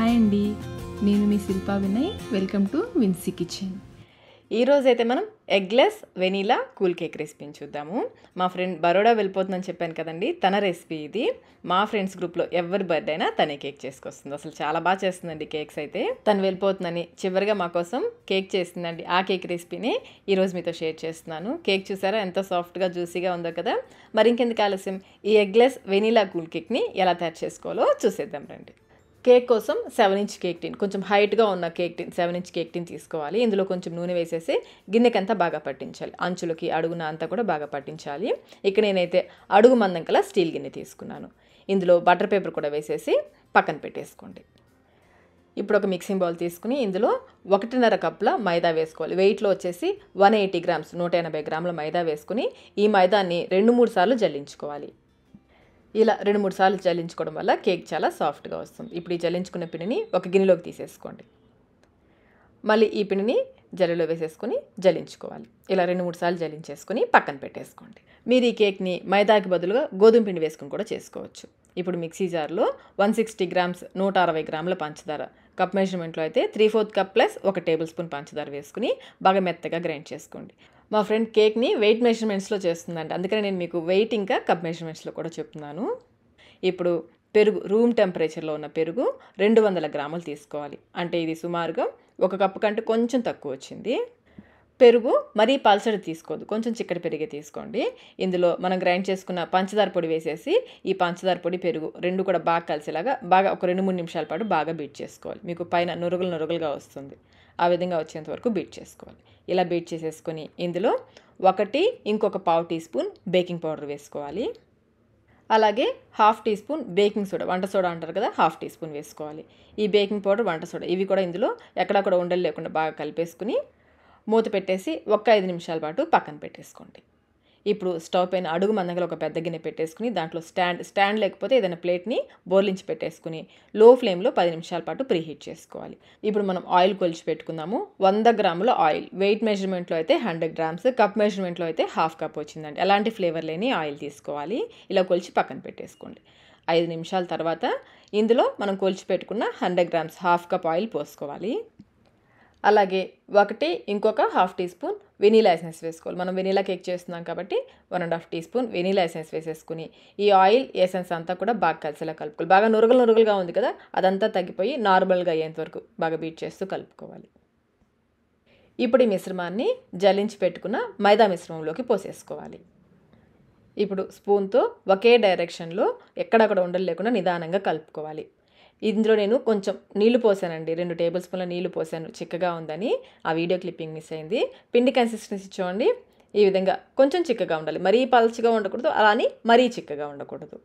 Hi అండి, నేను మీ Shilpa Vinay. Welcome to Vincy Kitchen. ఈరోజైతే మనం ఎగ్లెస్ వెనీలా కూల్ కేక్ రెసిపీని చూద్దాము. మా ఫ్రెండ్ బరోడా వెళ్ళిపోతుందని చెప్పాను కదండి, తన రెసిపీ ఇది. మా ఫ్రెండ్స్ గ్రూప్లో ఎవరి బర్త్డే అయినా తనే కేక్ చేసుకొస్తుంది. అసలు చాలా బాగా చేస్తుందండి కేక్స్ అయితే. తను వెళ్ళిపోతుందని చివరిగా మా కోసం కేక్ చేస్తుందండి. ఆ కేక్ రెసిపీని ఈరోజు మీతో షేర్ చేస్తున్నాను. కేక్ చూసారా ఎంత సాఫ్ట్గా జ్యూసీగా ఉందో కదా. మరి ఇంకెందుకు ఆలస్యం, ఈ ఎగ్లెస్ వెనీలా కూల్ కేక్ని ఎలా తయారు చేసుకోవాలో చూసేద్దాం రండి. కేక్ కోసం 7 ఇంచ్ కేక్ టిన్, కొంచెం హైట్గా ఉన్న cake tin, 7 inch cake tin తీసుకోవాలి. ఇందులో కొంచెం నూనె వేసేసి గిన్నెకంతా బాగా పట్టించాలి. అంచులకి అడుగున అంతా కూడా బాగా పట్టించాలి. ఇక్కడ నేనైతే అడుగు మందం కల స్టీల్ గిన్నె తీసుకున్నాను. ఇందులో బటర్ పేపర్ కూడా వేసేసి పక్కన పెట్టేసుకోండి. ఇప్పుడు ఒక మిక్సింగ్ బౌల్ తీసుకుని ఇందులో 1.5 కప్పుల మైదా వేసుకోవాలి. వెయిట్లో వచ్చేసి 180 గ్రామ్స్, 180 గ్రాముల మైదా వేసుకుని ఈ మైదాన్ని 2-3 సార్లు జల్లించుకోవాలి. ఇలా 2-3 సార్లు జల్లించుకోవడం వల్ల కేక్ చాలా సాఫ్ట్గా వస్తుంది. ఇప్పుడు ఈ జల్లించుకున్న పిండిని ఒక గిన్నెలోకి తీసేసుకోండి. మళ్ళీ ఈ పిండిని జల్లిలో వేసేసుకొని జల్లించుకోవాలి. ఇలా 2-3 సార్లు జల్లించేసుకొని పక్కన పెట్టేసుకోండి. మీరు ఈ కేక్ని మైదాకి బదులుగా గోధుమ పిండి వేసుకుని కూడా చేసుకోవచ్చు. ఇప్పుడు మిక్సీ జార్లో 160 గ్రామ్స్, 160 గ్రాముల పంచదార, కప్ మెజర్మెంట్లో అయితే 3/4 కప్ ప్లస్ 1 టేబుల్ స్పూన్ పంచదార వేసుకుని బాగా మెత్తగా గ్రైండ్ చేసుకోండి. మా ఫ్రెండ్ కేక్ని వెయిట్ మెజర్మెంట్స్లో చేస్తుందండి, అందుకని నేను మీకు వెయిట్ ఇంకా కప్ మెజర్మెంట్స్లో కూడా చెప్తున్నాను. ఇప్పుడు పెరుగు, రూమ్ టెంపరేచర్లో ఉన్న పెరుగు 200 గ్రాములు తీసుకోవాలి. అంటే ఇది సుమారుగా 1 కప్పు కంటే కొంచెం తక్కువ వచ్చింది. పెరుగు మరీ పల్చడి తీసుకోవద్దు, కొంచెం చిక్కటి పెరిగే తీసుకోండి. ఇందులో మనం గ్రైండ్ చేసుకున్న పంచదార పొడి వేసేసి ఈ పంచదార పొడి, పెరుగు రెండు కూడా బాగా కలిసేలాగా బాగా ఒక 2-3 నిమిషాల పాటు బాగా బీట్ చేసుకోవాలి. మీకు పైన నురుగులుగా వస్తుంది, ఆ విధంగా వచ్చేంత వరకు బీట్ చేసుకోవాలి. ఇలా బీట్ చేసేసుకొని ఇందులో ఇంకొక 1/2 టీ స్పూన్ బేకింగ్ పౌడర్ వేసుకోవాలి. అలాగే 1/2 టీ స్పూన్ బేకింగ్ సోడా, వంట సోడా అంటారు కదా, 1/2 టీ స్పూన్ వేసుకోవాలి. ఈ బేకింగ్ పౌడర్, వంట సోడా ఇవి కూడా ఇందులో ఎక్కడా కూడా ఉండలు లేకుండా బాగా కలిపేసుకుని మూత పెట్టేసి 5 నిమిషాల పాటు పక్కన పెట్టేసుకోండి. ఇప్పుడు స్టవ్ పైన అడుగు మందంగా ఒక పెద్ద గిన్నె పెట్టేసుకుని దాంట్లో స్టాండ్ లేకపోతే ఏదైనా ప్లేట్ని బోర్లించి పెట్టేసుకుని లో ఫ్లేమ్లో 10 నిమిషాల పాటు ప్రీహీట్ చేసుకోవాలి. ఇప్పుడు మనం ఆయిల్ కొలిచి పెట్టుకుందాము. 100 గ్రాముల ఆయిల్, వెయిట్ మెజర్మెంట్లో అయితే 100 గ్రామ్స్, కప్ మెజర్మెంట్లో అయితే 1/2 కప్ వచ్చిందండి. ఎలాంటి ఫ్లేవర్ లేని ఆయిల్ తీసుకోవాలి. ఇలా కొలిచి పక్కన పెట్టేసుకోండి. 5 నిమిషాల తర్వాత ఇందులో మనం కొలిచి పెట్టుకున్న 100 గ్రామ్స్, 1/2 కప్ ఆయిల్ పోసుకోవాలి. అలాగే ఇంకొక 1/2 టీ స్పూన్ వెనీలా ఎసెన్స్ వేసుకోవాలి. మనం వెనీలా కేక్ చేస్తున్నాం కాబట్టి 1.5 టీ స్పూన్ వెనీలా ఎసెన్స్ వేసేసుకుని ఈ ఆయిల్ ఎసెన్స్ అంతా కూడా బాగా కలిసేలా కలుపుకోవాలి. బాగా నురుగులుగా ఉంది కదా, అదంతా తగ్గిపోయి నార్మల్గా అయ్యేంత వరకు బాగా బీట్ చేస్తూ కలుపుకోవాలి. ఇప్పుడు ఈ మిశ్రమాన్ని జల్లించి పెట్టుకున్న మైదా మిశ్రమంలోకి పోసేసుకోవాలి. ఇప్పుడు స్పూన్తో ఒకే డైరెక్షన్లో ఎక్కడక్కడ ఉండలు లేకుండా నిదానంగా కలుపుకోవాలి. ఇందులో నేను కొంచెం నీళ్లు పోసానండి, 2 టేబుల్ స్పూన్ల నీళ్లు పోసాను, చిక్కగా ఉందని. ఆ వీడియో క్లిప్పింగ్ మిస్ అయింది. పిండి కన్సిస్టెన్సీ చూడండి, ఈ విధంగా కొంచెం చిక్కగా ఉండాలి. మరీ పల్చగా ఉండకూడదు, అలా అని మరీ చిక్కగా ఉండకూడదు.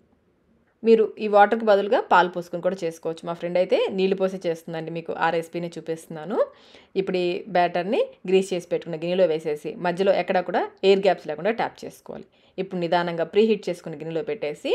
మీరు ఈ వాటర్కి బదులుగా పాలు పోసుకొని కూడా చేసుకోవచ్చు. మా ఫ్రెండ్ అయితే నీళ్లు పోసి చేస్తుందండి, మీకు ఆ రెసిపీని చూపిస్తున్నాను. ఇప్పుడు ఈ బ్యాటర్ని గ్రీస్ చేసి పెట్టుకున్న గిన్నెలో వేసేసి మధ్యలో ఎక్కడా కూడా ఎయిర్ గ్యాప్స్ లేకుండా ట్యాప్ చేసుకోవాలి. ఇప్పుడు నిదానంగా ప్రీహీట్ చేసుకున్న గిన్నెలో పెట్టేసి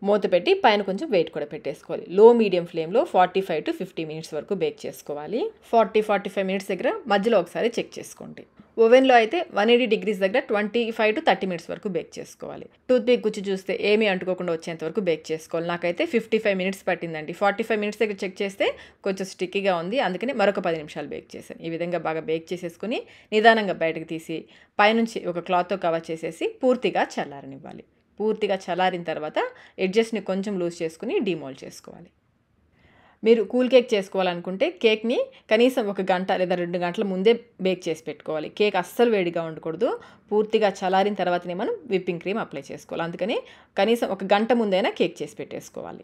మూత పెట్టి పైన కొంచెం వెయిట్ కూడా పెట్టేసుకోవాలి. లో మీడియం ఫ్లేమ్లో 45 to 50 మినిట్స్ వరకు బేక్ చేసుకోవాలి. 40-45 మినిట్స్ దగ్గర మధ్యలో ఒకసారి చెక్ చేసుకోండి. ఓవెన్లో అయితే 180 డిగ్రీస్ దగ్గర 25 to 30 మినిట్స్ వరకు బేక్ చేసుకోవాలి. టూత్పిక్ గుచ్చి చూస్తే ఏమీ అంటుకోకుండా వచ్చేంత వరకు బేక్ చేసుకోవాలి. నాకైతే 55 మినిట్స్ పట్టిందండి. 45 మినిట్స్ దగ్గర చెక్ చేస్తే కొంచెం స్టిక్కీగా ఉంది, అందుకని మరొక 10 నిమిషాలు బేక్ చేశాను. ఈ విధంగా బాగా బేక్ చేసేసుకుని నిదానంగా బయటకు తీసి పైనుంచి ఒక క్లాత్తో కవర్ చేసేసి పూర్తిగా చల్లారనివ్వాలి. పూర్తిగా చల్లారిన తర్వాత ఎడ్జెస్ని కొంచెం లూజ్ చేసుకుని డీమోల్డ్ చేసుకోవాలి. మీరు కూల్ కేక్ చేసుకోవాలనుకుంటే కేక్ని కనీసం 1 గంట లేదా 2 గంటల ముందే బేక్ చేసి పెట్టుకోవాలి. కేక్ అస్సలు వేడిగా ఉండకూడదు. పూర్తిగా చల్లారిన తర్వాతనే మనం విప్పింగ్ క్రీమ్ అప్లై చేసుకోవాలి. అందుకని కనీసం 1 గంట ముందైనా కేక్ చేసి పెట్టేసుకోవాలి.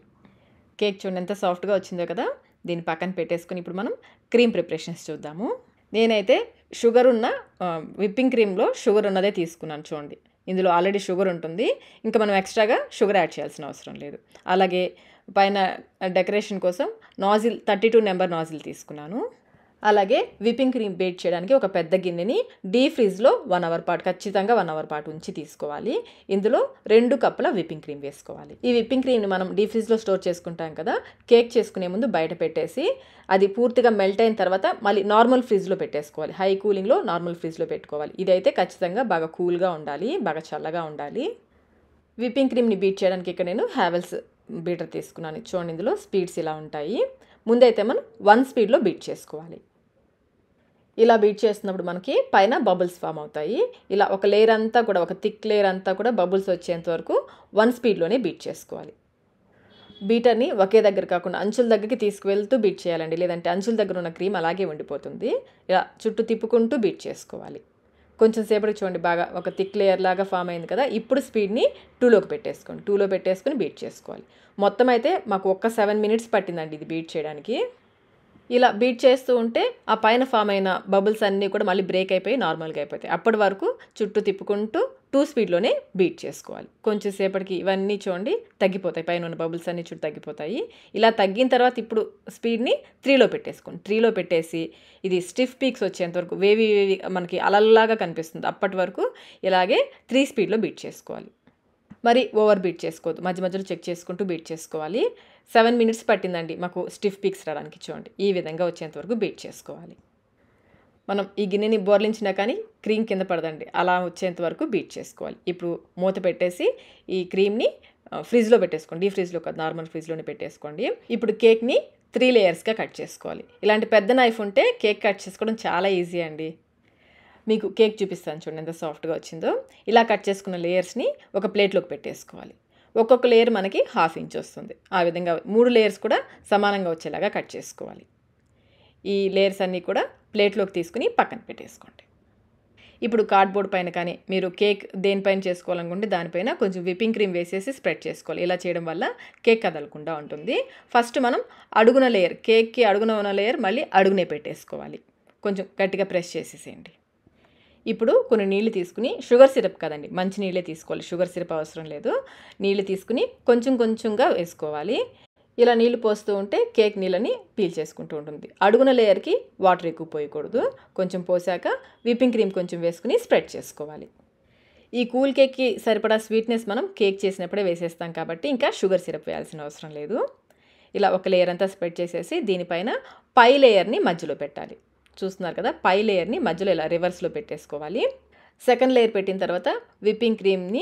కేక్ చూడండి ఎంత సాఫ్ట్గా వచ్చిందో కదా. దీన్ని పక్కన పెట్టేసుకుని ఇప్పుడు మనం క్రీమ్ ప్రిపరేషన్స్ చూద్దాము. నేనైతే విప్పింగ్ క్రీమ్లో షుగర్ ఉన్నదే తీసుకున్నాను. చూడండి, ఇందులో ఆల్రెడీ షుగర్ ఉంటుంది, ఇంకా మనం ఎక్స్ట్రాగా షుగర్ యాడ్ చేయాల్సిన అవసరం లేదు. అలాగే పైన డెకరేషన్ కోసం 32 నెంబర్ నాజిల్ తీసుకున్నాను. అలాగే విప్పింగ్ క్రీమ్ బేక్ చేయడానికి ఒక పెద్ద గిన్నెని డీప్ ఫ్రీజ్లో 1 అవర్ పాటు, ఖచ్చితంగా 1 అవర్ పాటు ఉంచి తీసుకోవాలి. ఇందులో 2 కప్పుల విప్పింగ్ క్రీమ్ వేసుకోవాలి. ఈ విప్పింగ్ క్రీమ్ని మనం డీప్ ఫ్రీజ్లో స్టోర్ చేసుకుంటాం కదా, కేక్ చేసుకునే ముందు బయట పెట్టేసి అది పూర్తిగా మెల్ట్ అయిన తర్వాత మళ్ళీ నార్మల్ ఫ్రిడ్జ్లో పెట్టేసుకోవాలి. హై కూలింగ్లో నార్మల్ ఫ్రిడ్జ్లో పెట్టుకోవాలి. ఇదైతే ఖచ్చితంగా బాగా కూల్గా ఉండాలి, బాగా చల్లగా ఉండాలి. విప్పింగ్ క్రీమ్ని బీట్ చేయడానికి ఇక్కడ నేను హ్యావెల్స్ బీటర్ తీసుకున్నాను. చూడండి, ఇందులో స్పీడ్స్ ఇలా ఉంటాయి. ముందైతే మనం 1 స్పీడ్లో బీట్ చేసుకోవాలి. ఇలా బీట్ చేస్తున్నప్పుడు మనకి పైన బబుల్స్ ఫామ్ అవుతాయి. ఇలా ఒక లేయర్ అంతా కూడా, ఒక థిక్ లేయర్ అంతా కూడా బబుల్స్ వచ్చేంత వరకు 1 స్పీడ్లోనే బీట్ చేసుకోవాలి. బీటర్ని ఒకే దగ్గర కాకుండా అంచుల దగ్గరికి తీసుకువెళ్తూ బీట్ చేయాలండి, లేదంటే అంచుల దగ్గర ఉన్న క్రీమ్ అలాగే ఉండిపోతుంది. ఇలా చుట్టూ తిప్పుకుంటూ బీట్ చేసుకోవాలి. కొంచెం సేపటికి చూడండి, బాగా ఒక థిక్ లేయర్ లాగా ఫామ్ అయింది కదా. ఇప్పుడు స్పీడ్ని 2లోకి పెట్టేసుకోండి. 2లో పెట్టేసుకొని బీట్ చేసుకోవాలి. మొత్తం అయితే మాకు ఒక్క 7 మినిట్స్ పట్టిందండి ఇది బీట్ చేయడానికి. ఇలా బీట్ చేస్తూ ఉంటే ఆ పైన ఫామ్ అయిన బబుల్స్ అన్నీ కూడా మళ్ళీ బ్రేక్ అయిపోయి నార్మల్గా అయిపోతాయి. అప్పటి వరకు చుట్టూ తిప్పుకుంటూ 2 స్పీడ్లోనే బీట్ చేసుకోవాలి. కొంచెం సేపటికి ఇవన్నీ చూడండి తగ్గిపోతాయి, పైన ఉన్న బబుల్స్ అన్నీ చుట్టూ తగ్గిపోతాయి. ఇలా తగ్గిన తర్వాత ఇప్పుడు స్పీడ్ని 3లో పెట్టేసుకోండి. 3లో పెట్టేసి ఇది స్టిఫ్ పీక్స్ వచ్చేంత వరకు, వేవి మనకి అలల్లాగా కనిపిస్తుంది, అప్పటి వరకు ఇలాగే 3 స్పీడ్లో బీట్ చేసుకోవాలి. మరి ఓవర్ బీట్ చేసుకోవద్దు, మధ్య మధ్యలో చెక్ చేసుకుంటూ బీట్ చేసుకోవాలి. 7 మినిట్స్ పట్టిందండి మాకు స్టిఫ్ పీక్స్ రావడానికి. చూడండి ఈ విధంగా వచ్చేంత వరకు బీట్ చేసుకోవాలి. మనం ఈ గిన్నెని బోర్లించినా కానీ క్రీమ్ కింద పడదండి, అలా వచ్చేంత వరకు బీట్ చేసుకోవాలి. ఇప్పుడు మూత పెట్టేసి ఈ క్రీమ్ని ఫ్రిడ్జ్లో పెట్టేసుకోండి. డీ ఫ్రిడ్జ్లో కాదు, నార్మల్ ఫ్రిడ్జ్లోనే పెట్టేసుకోండి. ఇప్పుడు కేక్ని 3 లేయర్స్గా కట్ చేసుకోవాలి. ఇలాంటి పెద్ద నైఫ్ ఉంటే కేక్ కట్ చేసుకోవడం చాలా ఈజీ అండి. మీకు కేక్ చూపిస్తాను చూడండి ఎంత సాఫ్ట్గా వచ్చిందో. ఇలా కట్ చేసుకున్న లేయర్స్ని ఒక ప్లేట్లోకి పెట్టేసుకోవాలి. ఒక్కొక్క లేయర్ మనకి 1/2 ఇంచ్ వస్తుంది. ఆ విధంగా 3 లేయర్స్ కూడా సమానంగా వచ్చేలాగా కట్ చేసుకోవాలి. ఈ లేయర్స్ అన్నీ కూడా ప్లేట్లోకి తీసుకుని పక్కన పెట్టేసుకోండి. ఇప్పుడు కార్డ్బోర్డ్ పైన కానీ మీరు కేక్ దేనిపైన చేసుకోవాలనుకుంటే దానిపైన కొంచెం విప్పింగ్ క్రీమ్ వేసేసి స్ప్రెడ్ చేసుకోవాలి. ఇలా చేయడం వల్ల కేక్ కదలకుండా ఉంటుంది. ఫస్ట్ మనం అడుగున లేయర్, కేక్కి అడుగున ఉన్న లేయర్ మళ్ళీ అడుగునే పెట్టేసుకోవాలి. కొంచెం గట్టిగా ప్రెస్ చేసేసేయండి. ఇప్పుడు కొన్ని నీళ్ళు తీసుకుని, షుగర్ సిరప్ కదండి, మంచి నీళ్ళే తీసుకోవాలి, షుగర్ సిరప్ అవసరం లేదు. నీళ్ళు తీసుకుని కొంచెం కొంచెంగా వేసుకోవాలి. ఇలా నీళ్లు పోస్తూ ఉంటే కేక్ నీళ్ళని పీల్చేసుకుంటూ ఉంటుంది. అడుగున లేయర్కి వాటర్ ఎక్కువ పోయకూడదు. కొంచెం పోసాక విప్పింగ్ క్రీమ్ కొంచెం వేసుకుని స్ప్రెడ్ చేసుకోవాలి. ఈ కూల్ కేక్కి సరిపడా స్వీట్నెస్ మనం కేక్ చేసినప్పుడే వేసేస్తాం కాబట్టి ఇంకా షుగర్ సిరప్ వేయాల్సిన అవసరం లేదు. ఇలా ఒక లేయర్ అంతా స్ప్రెడ్ చేసేసి దీనిపైన పై లేయర్ని మధ్యలో పెట్టాలి. చూస్తున్నారు కదా, పై లేయర్ని మధ్యలో ఇలా రివర్స్లో పెట్టేసుకోవాలి. సెకండ్ లేయర్ పెట్టిన తర్వాత విప్పింగ్ క్రీమ్ని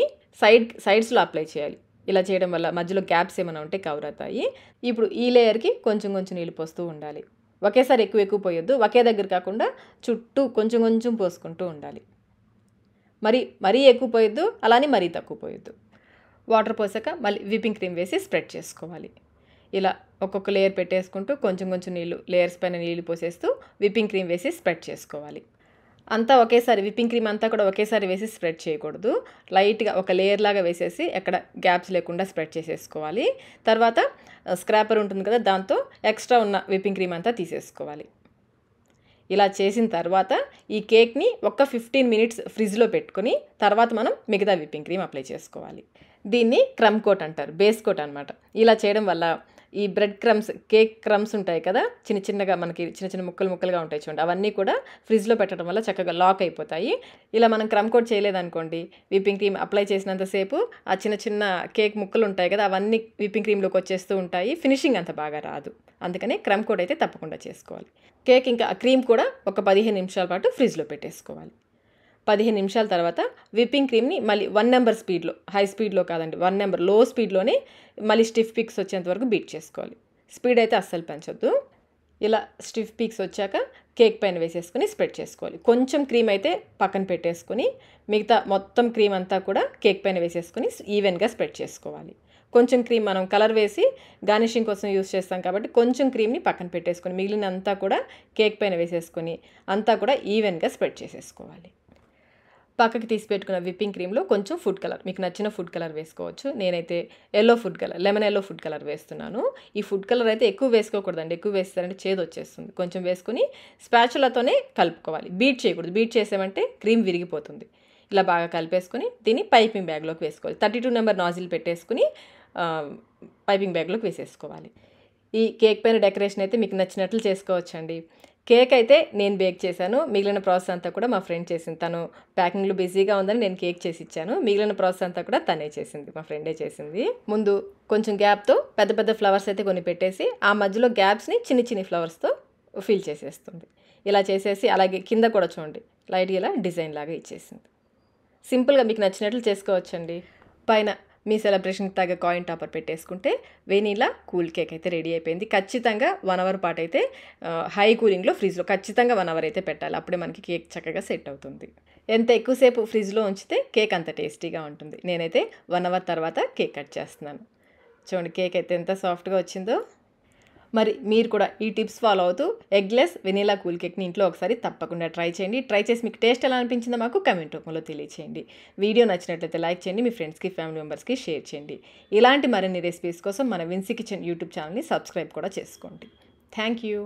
సైడ్స్లో అప్లై చేయాలి. ఇలా చేయడం వల్ల మధ్యలో గ్యాప్స్ ఏమైనా ఉంటే కవర్ అవుతాయి. ఇప్పుడు ఈ లేయర్కి కొంచెం కొంచెం నీళ్ళు పోస్తూ ఉండాలి. ఒకేసారి ఎక్కువ పోయొద్దు, ఒకే దగ్గర కాకుండా చుట్టూ కొంచెం కొంచెం పోసుకుంటూ ఉండాలి. మరీ ఎక్కువ పోయొద్దు, అలానే మరీ తక్కువ పోయొద్దు. వాటర్ పోసాక మళ్ళీ విప్పింగ్ క్రీమ్ వేసి స్ప్రెడ్ చేసుకోవాలి. ఇలా ఒక్కొక్క లేయర్ పెట్టేసుకుంటూ కొంచెం కొంచెం నీళ్ళు, లేయర్స్ పైన నీళ్ళు పోసేస్తూ విప్పింగ్ క్రీమ్ వేసి స్ప్రెడ్ చేసుకోవాలి. అంతా ఒకేసారి విప్పింగ్ క్రీమ్ అంతా కూడా ఒకేసారి వేసి స్ప్రెడ్ చేయకూడదు. లైట్గా ఒక లేయర్ లాగా వేసేసి ఎక్కడ గ్యాప్స్ లేకుండా స్ప్రెడ్ చేసేసుకోవాలి. తర్వాత స్క్రాపర్ ఉంటుంది కదా, దాంతో ఎక్స్ట్రా ఉన్న విప్పింగ్ క్రీమ్ అంతా తీసేసుకోవాలి. ఇలా చేసిన తర్వాత ఈ కేక్ని ఒక 15 మినిట్స్ ఫ్రిడ్జ్లో పెట్టుకొని తర్వాత మనం మిగతా విప్పింగ్ క్రీమ్ అప్లై చేసుకోవాలి. దీన్ని క్రమ్ కోట్ అంటారు, బేస్ కోట్ అనమాట. ఇలా చేయడం వల్ల ఈ బ్రెడ్ క్రమ్స్, కేక్ క్రమ్స్ ఉంటాయి కదా, చిన్న చిన్నగా మనకి చిన్న చిన్న ముక్కలుగా ఉంటాయి చూడండి, అవన్నీ కూడా ఫ్రిడ్జ్లో పెట్టడం వల్ల చక్కగా లాక్ అయిపోతాయి. ఇలా మనం క్రమ్ కోట్ చేయలేదనుకోండి, విప్పింగ్ క్రీమ్ అప్లై చేసినంతసేపు ఆ చిన్న చిన్న కేక్ ముక్కలు ఉంటాయి కదా, అవన్నీ విప్పింగ్ క్రీమ్లోకి వచ్చేస్తూ ఉంటాయి, ఫినిషింగ్ అంత బాగా రాదు. అందుకనే క్రమ్ కోట్ అయితే తప్పకుండా చేసుకోవాలి. కేక్ ఇంకా క్రీమ్ కూడా ఒక 15 నిమిషాల పాటు ఫ్రిడ్జ్లో పెట్టేసుకోవాలి. 15 నిమిషాల తర్వాత విప్పింగ్ క్రీమ్ని మళ్ళీ 1 నెంబర్ స్పీడ్లో, హై స్పీడ్లో కాదండి, 1 నెంబర్ లో స్పీడ్లోనే మళ్ళీ స్టిఫ్ పీక్స్ వచ్చేంత వరకు బీట్ చేసుకోవాలి. స్పీడ్ అయితే అస్సలు పెంచొద్దు. ఇలా స్టిఫ్ పీక్స్ వచ్చాక కేక్ పైన వేసేసుకొని స్ప్రెడ్ చేసుకోవాలి. కొంచెం క్రీమ్ అయితే పక్కన పెట్టేసుకొని మిగతా మొత్తం క్రీమ్ అంతా కూడా కేక్ పైన వేసేసుకొని ఈవెన్గా స్ప్రెడ్ చేసుకోవాలి. కొంచెం క్రీమ్ మనం కలర్ వేసి గార్నిషింగ్ కోసం యూస్ చేస్తాం కాబట్టి కొంచెం క్రీమ్ని పక్కన పెట్టేసుకొని మిగిలిన అంతా కూడా కేక్ పైన వేసేసుకొని అంతా కూడా ఈవెన్గా స్ప్రెడ్ చేసేసుకోవాలి. పక్కకి తీసి పెట్టుకున్న విప్పింగ్ క్రీమ్లో కొంచెం ఫుడ్ కలర్, మీకు నచ్చిన ఫుడ్ కలర్ వేసుకోవచ్చు. నేనైతే yellow food colour, lemon yellow food colour వేస్తున్నాను. ఈ ఫుడ్ కలర్ అయితే ఎక్కువ వేసుకోకూడదండి, ఎక్కువ వేస్తారంటే చేదు వచ్చేస్తుంది. కొంచెం వేసుకుని స్పాచులాతోనే కలుపుకోవాలి, బీట్ చేయకూడదు. బీట్ చేసామంటే క్రీమ్ విరిగిపోతుంది. ఇలా బాగా కలిపేసుకొని దీన్ని పైపింగ్ బ్యాగ్లోకి వేసుకోవాలి. 32 నెంబర్ నాజిల్ పెట్టేసుకుని పైపింగ్ బ్యాగ్లోకి వేసేసుకోవాలి. ఈ కేక్ పైన డెకరేషన్ అయితే మీకు నచ్చినట్లు చేసుకోవచ్చండి. కేక్ అయితే నేను బేక్ చేశాను, మిగిలిన ప్రాసెస్ అంతా కూడా మా ఫ్రెండ్ చేసింది. తను ప్యాకింగ్లో బిజీగా ఉందని నేను కేక్ చేసి ఇచ్చాను, మిగిలిన ప్రాసెస్ అంతా కూడా తనే చేసింది, మా ఫ్రెండే చేసింది. ముందు కొంచెం గ్యాప్తో పెద్ద పెద్ద ఫ్లవర్స్ అయితే కొన్ని పెట్టేసి ఆ మధ్యలో గ్యాప్స్ని చిన్ని చిన్ని ఫ్లవర్స్తో ఫిల్ చేసేస్తుంది. ఇలా చేసేసి అలాగే కింద కూడా చూడండి లైట్గా ఇలా డిజైన్ లాగా ఇచ్చేసింది. సింపుల్గా మీకు నచ్చినట్లు చేసుకోవచ్చండి. పైన మీ సెలబ్రేషన్కి తగ్గ కాయిన్ టాపర్ పెట్టేసుకుంటే వెనీలా కూల్ కేక్ అయితే రెడీ అయిపోయింది. ఖచ్చితంగా 1 అవర్ పాటు అయితే హై కూలింగ్లో ఫ్రిడ్జ్లో ఖచ్చితంగా 1 అవర్ అయితే పెట్టాలి. అప్పుడే మనకి కేక్ చక్కగా సెట్ అవుతుంది. ఎంత ఎక్కువసేపు ఫ్రిడ్జ్లో ఉంచితే కేక్ అంత టేస్టీగా ఉంటుంది. నేనైతే 1 అవర్ తర్వాత కేక్ కట్ చేస్తున్నాను. చూడండి కేక్ అయితే ఎంత సాఫ్ట్గా వచ్చిందో. మరి మీరు కూడా ఈ టిప్స్ ఫాలో అవుతూ ఎగ్లెస్ వెనీలా కూల్ కేక్ని ఇంట్లో ఒకసారి తప్పకుండా ట్రై చేయండి. ట్రై చేసి మీకు టేస్ట్ ఎలా అనిపించిందో మాకు కమెంట్ రూపంలో తెలియచేయండి. వీడియో నచ్చినట్లయితే లైక్ చేయండి, మీ ఫ్రెండ్స్కి ఫ్యామిలీ మెంబర్స్కి షేర్ చేయండి. ఇలాంటి మరిన్ని రెసిపీస్ కోసం మన విన్సీ కిచెన్ యూట్యూబ్ ఛానల్ని సబ్స్క్రైబ్ కూడా చేసుకోండి. Thank you.